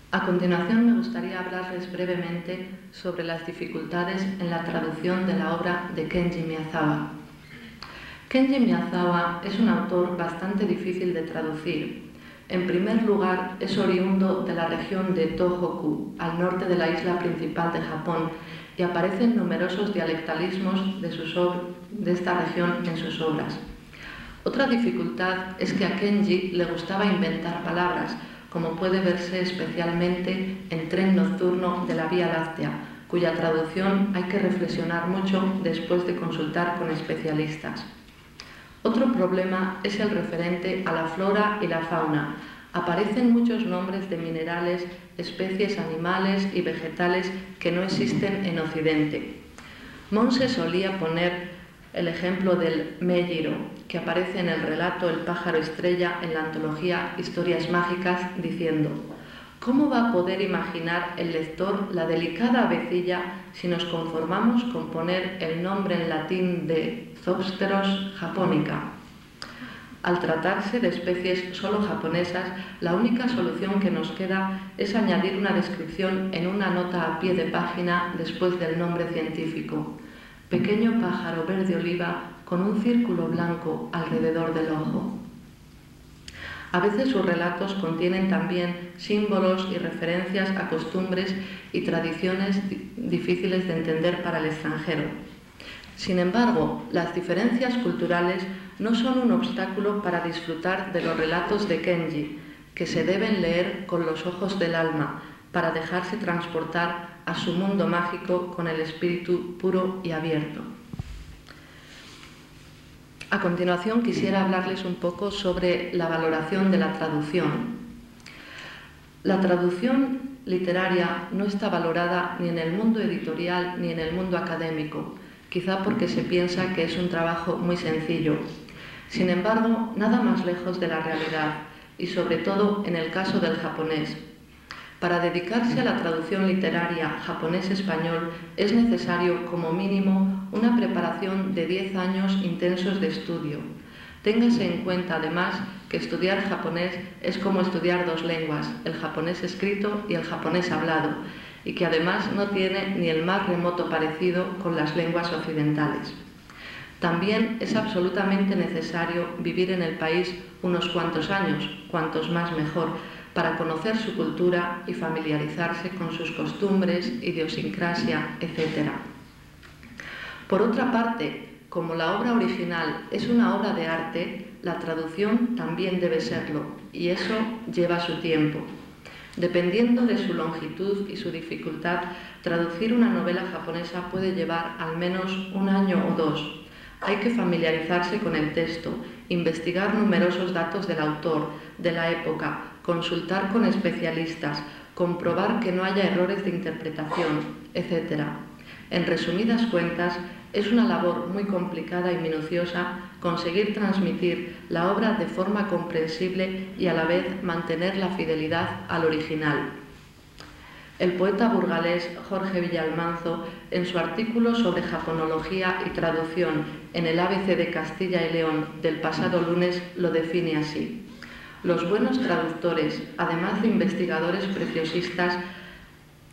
A continuación me gustaría hablarles brevemente sobre las dificultades en la traducción de la obra de Kenji Miyazawa. Kenji Miyazawa es un autor bastante difícil de traducir. En primer lugar, es oriundo de la región de Tohoku, al norte de la isla principal de Japón, y aparecen numerosos dialectalismos de esta región en sus obras. Otra dificultad es que a Kenji le gustaba inventar palabras, como puede verse especialmente en Tren Nocturno de la Vía Láctea, cuya traducción hay que reflexionar mucho después de consultar con especialistas. Otro problema es el referente a la flora y la fauna. Aparecen muchos nombres de minerales, especies animales y vegetales que no existen en Occidente. Monse solía poner el ejemplo del Meijiro, que aparece en el relato El pájaro estrella en la antología Historias mágicas, diciendo: ¿cómo va a poder imaginar el lector la delicada avecilla si nos conformamos con poner el nombre en latín de Zopteros japonica? Al tratarse de especies solo japonesas, la única solución que nos queda es añadir una descripción en una nota a pie de página después del nombre científico: pequeño pájaro verde oliva con un círculo blanco alrededor del ojo. A veces sus relatos contienen también símbolos y referencias a costumbres y tradiciones difíciles de entender para el extranjero. Sin embargo, las diferencias culturales no son un obstáculo para disfrutar de los relatos de Kenji, que se deben leer con los ojos del alma, para dejarse transportar a su mundo mágico con el espíritu puro y abierto. A continuación quisiera hablarles un poco sobre la valoración de la traducción. La traducción literaria no está valorada ni en el mundo editorial ni en el mundo académico, quizá porque se piensa que es un trabajo muy sencillo. Sin embargo, nada más lejos de la realidad, y sobre todo en el caso del japonés. Para dedicarse a la traducción literaria japonés-español es necesario, como mínimo, una preparación de 10 años intensos de estudio. Téngase en cuenta, además, que estudiar japonés es como estudiar dos lenguas, el japonés escrito y el japonés hablado, y que además no tiene ni el más remoto parecido con las lenguas occidentales. También es absolutamente necesario vivir en el país unos cuantos años, cuantos más mejor, para conocer su cultura y familiarizarse con sus costumbres, idiosincrasia, etc. Por otra parte, como la obra original es una obra de arte, la traducción también debe serlo, y eso lleva su tiempo. Dependiendo de su longitud y su dificultad, traducir una novela japonesa puede llevar al menos un año o dos. Hay que familiarizarse con el texto, investigar numerosos datos del autor, de la época, consultar con especialistas, comprobar que no haya errores de interpretación, etc. En resumidas cuentas, es una labor muy complicada y minuciosa conseguir transmitir la obra de forma comprensible y a la vez mantener la fidelidad al original. El poeta burgalés Jorge Villalmanzo, en su artículo sobre japonología y traducción en el ABC de Castilla y León del pasado lunes, lo define así: los buenos traductores, además de investigadores preciosistas,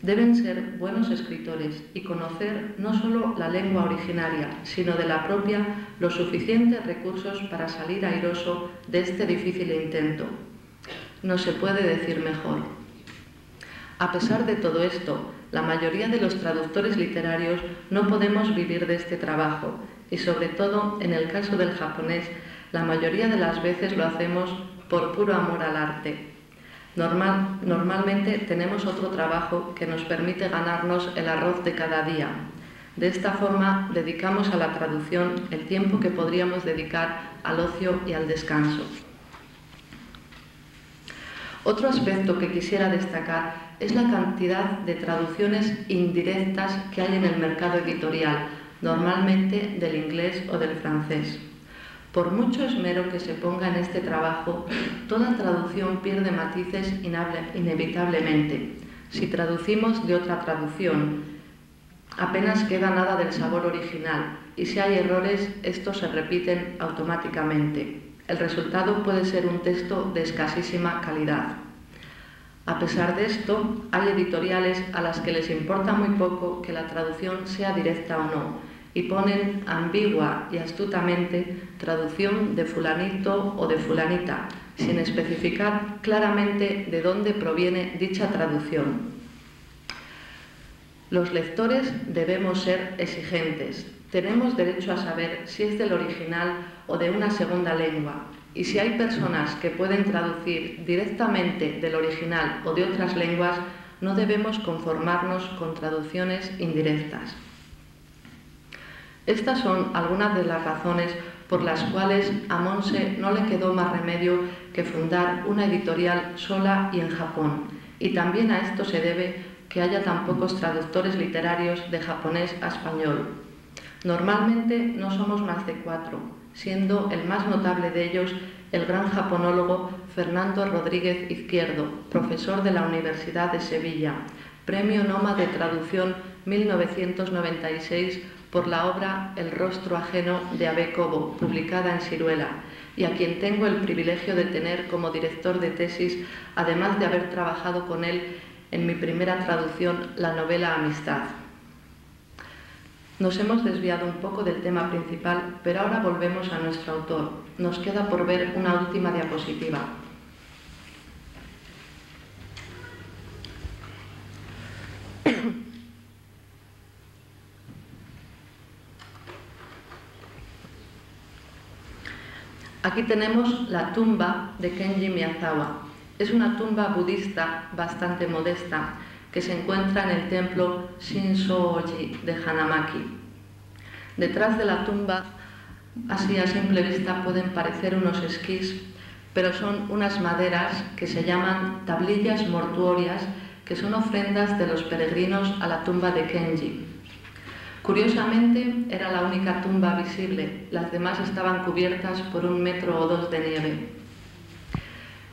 deben ser buenos escritores y conocer no solo la lengua originaria, sino de la propia los suficientes recursos para salir airoso de este difícil intento. No se puede decir mejor. A pesar de todo esto, la mayoría de los traductores literarios no podemos vivir de este trabajo, y sobre todo en el caso del japonés, la mayoría de las veces lo hacemos por puro amor al arte. Normalmente tenemos otro trabajo que nos permite ganarnos el arroz de cada día. De esta forma, dedicamos a la traducción el tiempo que podríamos dedicar al ocio y al descanso. Otro aspecto que quisiera destacar es la cantidad de traducciones indirectas que hay en el mercado editorial, normalmente del inglés o del francés. Por mucho esmero que se ponga en este trabajo, toda traducción pierde matices inevitablemente. Si traducimos de otra traducción, apenas queda nada del sabor original, y si hay errores, estos se repiten automáticamente. El resultado puede ser un texto de escasísima calidad. A pesar de esto, hay editoriales a las que les importa muy poco que la traducción sea directa o no, y ponen ambigua y astutamente traducción de fulanito o de fulanita, sin especificar claramente de dónde proviene dicha traducción. Los lectores debemos ser exigentes. Tenemos derecho a saber si es del original o de una segunda lengua, y si hay personas que pueden traducir directamente del original o de otras lenguas, no debemos conformarnos con traducciones indirectas. Estas son algunas de las razones por las cuales a Monse no le quedó más remedio que fundar una editorial sola y en Japón, y también a esto se debe que haya tan pocos traductores literarios de japonés a español. Normalmente no somos más de 4, siendo el más notable de ellos el gran japonólogo Fernando Rodríguez Izquierdo, profesor de la Universidad de Sevilla, Premio Noma de Traducción 1996 por la obra El rostro ajeno de Abe Kobo, publicada en Siruela, y a quien tengo el privilegio de tener como director de tesis, además de haber trabajado con él en mi primera traducción, la novela Amistad. Nos hemos desviado un poco del tema principal, pero ahora volvemos a nuestro autor. Nos queda por ver una última diapositiva. Aquí tenemos la tumba de Kenji Miyazawa. Es una tumba budista bastante modesta que se encuentra en el templo Shinso-oji de Hanamaki. Detrás de la tumba, así a simple vista, pueden parecer unos esquís, pero son unas maderas que se llaman tablillas mortuorias, que son ofrendas de los peregrinos a la tumba de Kenji. Curiosamente, era la única tumba visible, las demás estaban cubiertas por 1 metro o 2 de nieve.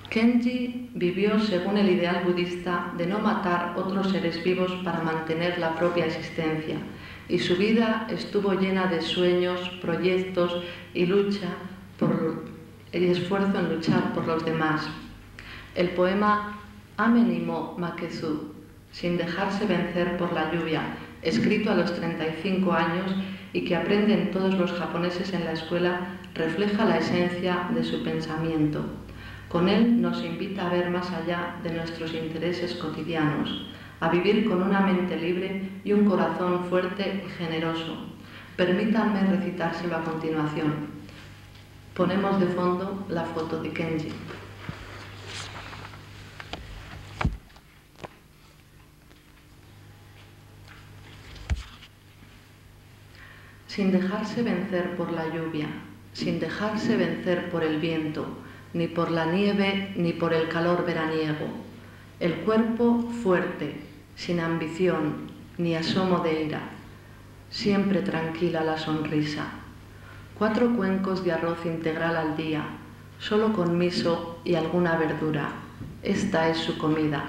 Kenji vivió según el ideal budista de no matar otros seres vivos para mantener la propia existencia, y su vida estuvo llena de sueños, proyectos y esfuerzo en luchar por los demás. El poema Ame ni mo makezu, sin dejarse vencer por la lluvia, escrito a los 35 años y que aprenden todos los japoneses en la escuela, refleja la esencia de su pensamiento. Con él nos invita a ver más allá de nuestros intereses cotidianos, a vivir con una mente libre y un corazón fuerte y generoso. Permítanme recitárselo a continuación. Ponemos de fondo la foto de Kenji. Sin dejarse vencer por la lluvia, sin dejarse vencer por el viento, ni por la nieve ni por el calor veraniego. El cuerpo fuerte, sin ambición ni asomo de ira. Siempre tranquila la sonrisa. 4 cuencos de arroz integral al día, solo con miso y alguna verdura. Esta es su comida.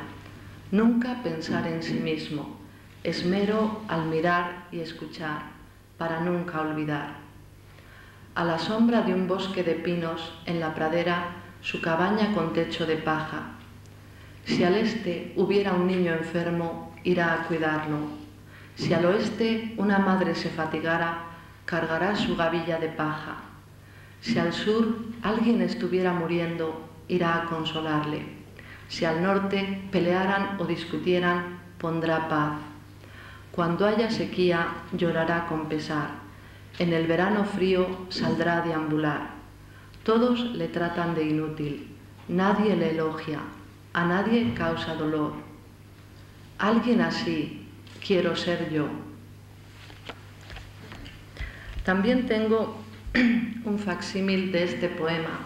Nunca pensar en sí mismo. Esmero al mirar y escuchar, para nunca olvidar. A la sombra de un bosque de pinos, en la pradera, su cabaña con techo de paja. Si al este hubiera un niño enfermo, irá a cuidarlo. Si al oeste una madre se fatigara, cargará su gavilla de paja. Si al sur alguien estuviera muriendo, irá a consolarle. Si al norte pelearan o discutieran, pondrá paz. Cuando haya sequía, llorará con pesar. En el verano frío saldrá a deambular. Todos le tratan de inútil. Nadie le elogia. A nadie causa dolor. Alguien así quiero ser yo. También tengo un facsímil de este poema.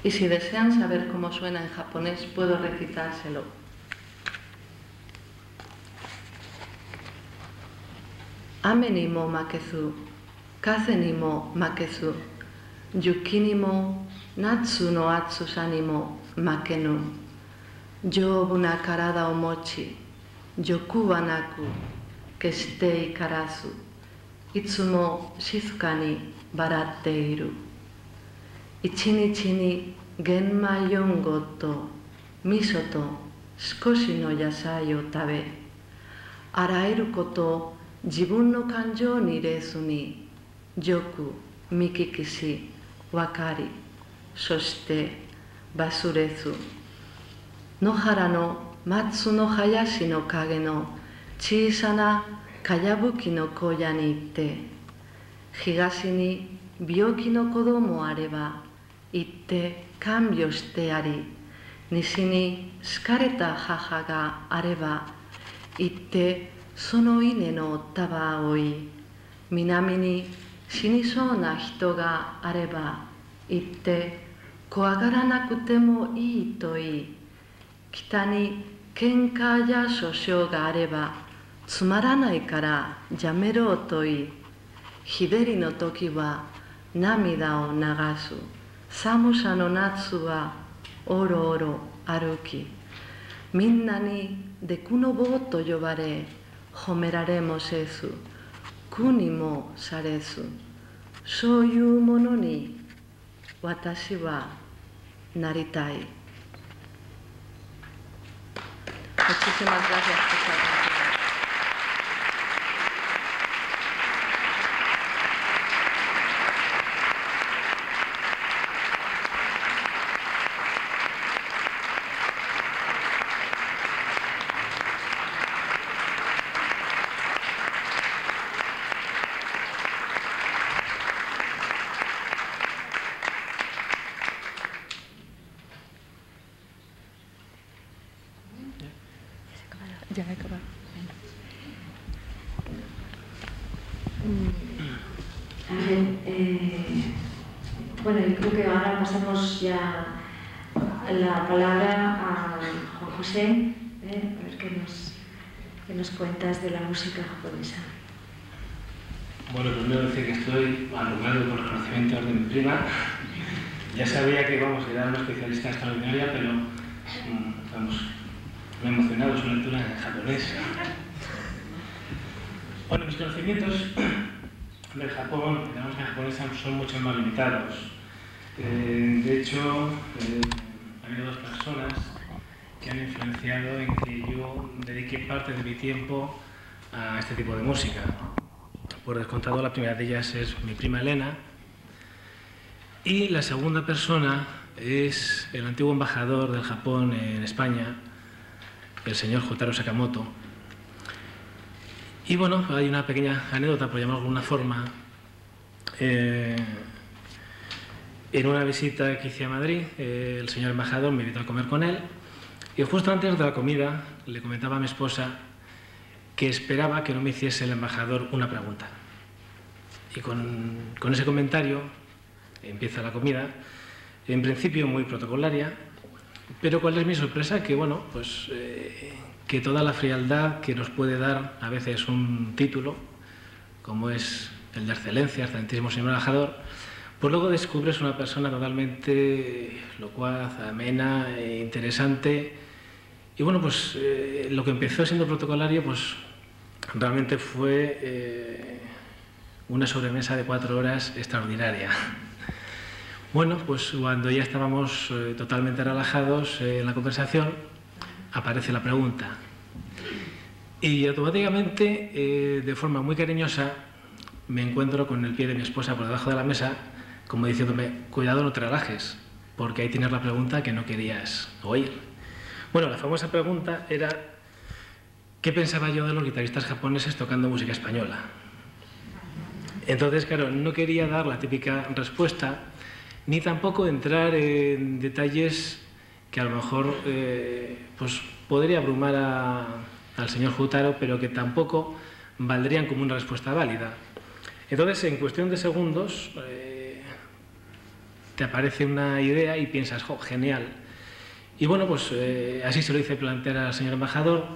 Y si desean saber cómo suena en japonés, puedo recitárselo. Ame ni mo makezu, kaze ni mo makezu, yuki ni mo, natsu no atsusa ni mo makenu, jobu na karada o mochi, yoku wa naku, keshite ikarazu, itsumo shizuka ni baratte iru. Ichinichi ni genma 4 go to 味噌と少しの野菜を食べ、あらゆることを自分の感情に入れずによく見聞きし、分かり、そして忘れず、野原の松の林の陰の小さなかやぶきの小屋に行って、東に病気の子供あれば行って看病してやり、西に好かれた母があれば行ってその稲の束を追い、南に死にそうな人があれば行って怖がらなくてもいいと言い、北に喧嘩や訴訟があればつまらないからやめろと言い、日照りの時は涙を流す、寒さの夏はおろおろ歩き、みんなにでくの坊と呼ばれ、褒められもせず、苦にもされず、そういうものに私はなりたい。Muchísimas gracias por su atención. Ya he acabado. Bueno, yo creo que ahora pasamos ya la palabra a Juan José, a ver qué nos cuentas de la música japonesa. Bueno, primero decir que estoy abrumado por los conocimientos de mi prima. Ya sabía que era una especialista extraordinaria, pero me ha emocionado su lectura en japonés. Bueno, mis conocimientos del Japón, de la música japonesa, son mucho más limitados. De hecho, ha habido dos personas que han influenciado en que yo dedique parte de mi tiempo a este tipo de música. Por descontado, la primera de ellas es mi prima Elena, y la segunda persona es el antiguo embajador del Japón en España, el señor Jotaro Sakamoto. Y bueno, hay una pequeña anécdota, por llamarlo de alguna forma. En una visita que hice a Madrid, el señor embajador me invitó a comer con él, y justo antes de la comida le comentaba a mi esposa que esperaba que no me hiciese el embajador una pregunta. Y con ese comentario empieza la comida, en principio muy protocolaria, pero ¿cuál es mi sorpresa? Que bueno, pues que toda la frialdad que nos puede dar a veces un título, como es el de excelencia, excelentísimo señor embajador, pues luego descubres una persona totalmente locuaz, amena, interesante. Y bueno, pues lo que empezó siendo protocolario, pues realmente fue una sobremesa de 4 horas extraordinaria. Bueno, pues cuando ya estábamos totalmente relajados en la conversación, aparece la pregunta. Y automáticamente, de forma muy cariñosa, me encuentro con el pie de mi esposa por debajo de la mesa, como diciéndome, cuidado, no te relajes, porque ahí tienes la pregunta que no querías oír. Bueno, la famosa pregunta era, ¿qué pensaba yo de los guitarristas japoneses tocando música española? Entonces, claro, no quería dar la típica respuesta, ni tampoco entrar en detalles que a lo mejor pues podría abrumar al señor Jotaro, pero que tampoco valdrían como una respuesta válida. Entonces, en cuestión de segundos, te aparece una idea y piensas, ¡jo, genial! Y bueno, pues así se lo hice plantear al señor embajador,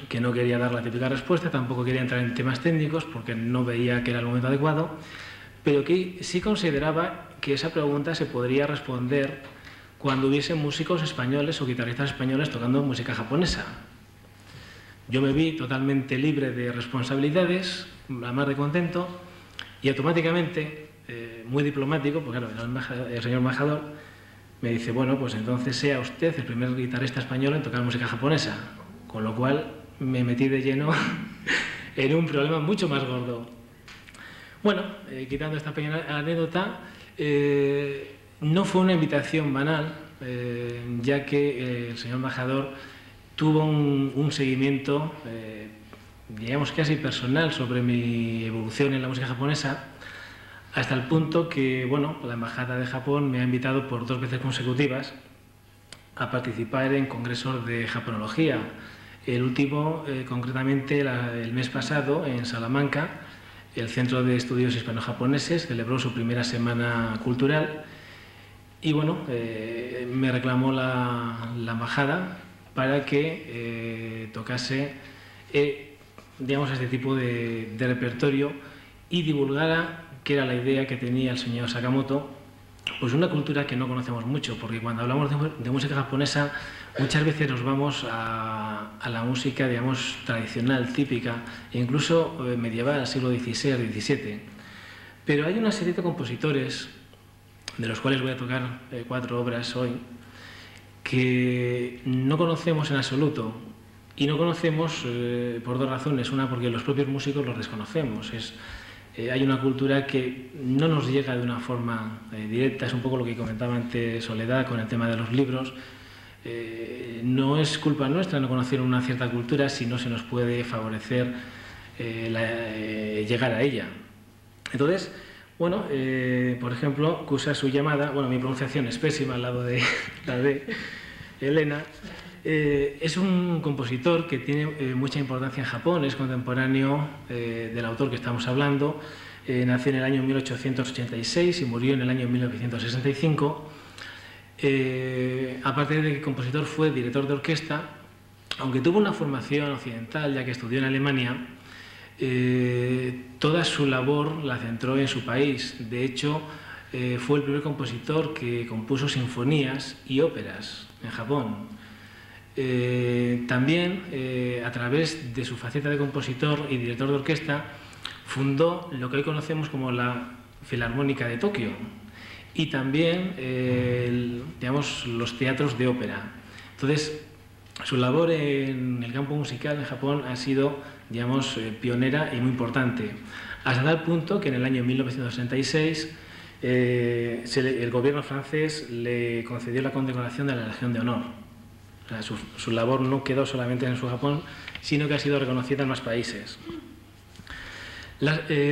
que no quería dar la típica respuesta, tampoco quería entrar en temas técnicos porque no veía que era el momento adecuado, pero que sí consideraba que esa pregunta se podría responder cuando hubiese músicos españoles o guitarristas españoles tocando música japonesa. Yo me vi totalmente libre de responsabilidades, a más de contento, y automáticamente, muy diplomático, porque claro, el señor embajador me dice, bueno, pues entonces sea usted el primer guitarrista español en tocar música japonesa, con lo cual me metí de lleno en un problema mucho más gordo. Bueno, quitando esta pequeña anécdota, no fue una invitación banal, ya que el señor embajador tuvo un seguimiento, digamos casi personal, sobre mi evolución en la música japonesa, hasta el punto que, bueno, la Embajada de Japón me ha invitado por 2 veces consecutivas a participar en congresos de japonología. El último, concretamente, el mes pasado, en Salamanca, el Centro de Estudios Hispano-Japoneses celebró su primera semana cultural y, bueno, me reclamó la Embajada para que tocase, digamos, este tipo de repertorio y divulgara, que era la idea que tenía el señor Sakamoto, pues una cultura que no conocemos mucho, porque cuando hablamos de música japonesa muchas veces nos vamos a la música, digamos, tradicional, típica, e incluso medieval, siglo XVI, XVII. Pero hay una serie de compositores, de los cuales voy a tocar 4 obras hoy, que no conocemos en absoluto. Y no conocemos por 2 razones. Una, porque los propios músicos los desconocemos. Hay una cultura que no nos llega de una forma directa, es un poco lo que comentaba antes Soledad con el tema de los libros. No es culpa nuestra no conocer una cierta cultura si no se nos puede favorecer llegar a ella. Entonces, bueno, por ejemplo, Kusasu Yamada, bueno, mi pronunciación es pésima al lado de la de Elena, es un compositor que tiene mucha importancia en Japón, es contemporáneo del autor que estamos hablando, nació en el año 1886 y murió en el año 1965. Aparte de que compositor, fue director de orquesta, aunque tuvo una formación occidental, ya que estudió en Alemania. Toda su labor la centró en su país. De hecho, fue el primer compositor que compuso sinfonías y óperas en Japón. También, a través de su faceta de compositor y director de orquesta, fundó lo que hoy conocemos como la Filarmónica de Tokio y también, digamos, los teatros de ópera. Entonces, su labor en el campo musical en Japón ha sido, digamos, pionera y muy importante, hasta tal punto que en el año 1966 el gobierno francés le concedió la condecoración de la Legión de Honor. O sea, su labor no quedó solamente en su Japón, sino que ha sido reconocida en más países.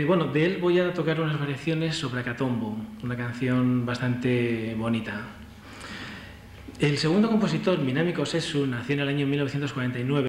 Bueno, de él voy a tocar unas variaciones sobre Akatombo, una canción bastante bonita. El segundo compositor, Minami Kosetsu, nació en el año 1949.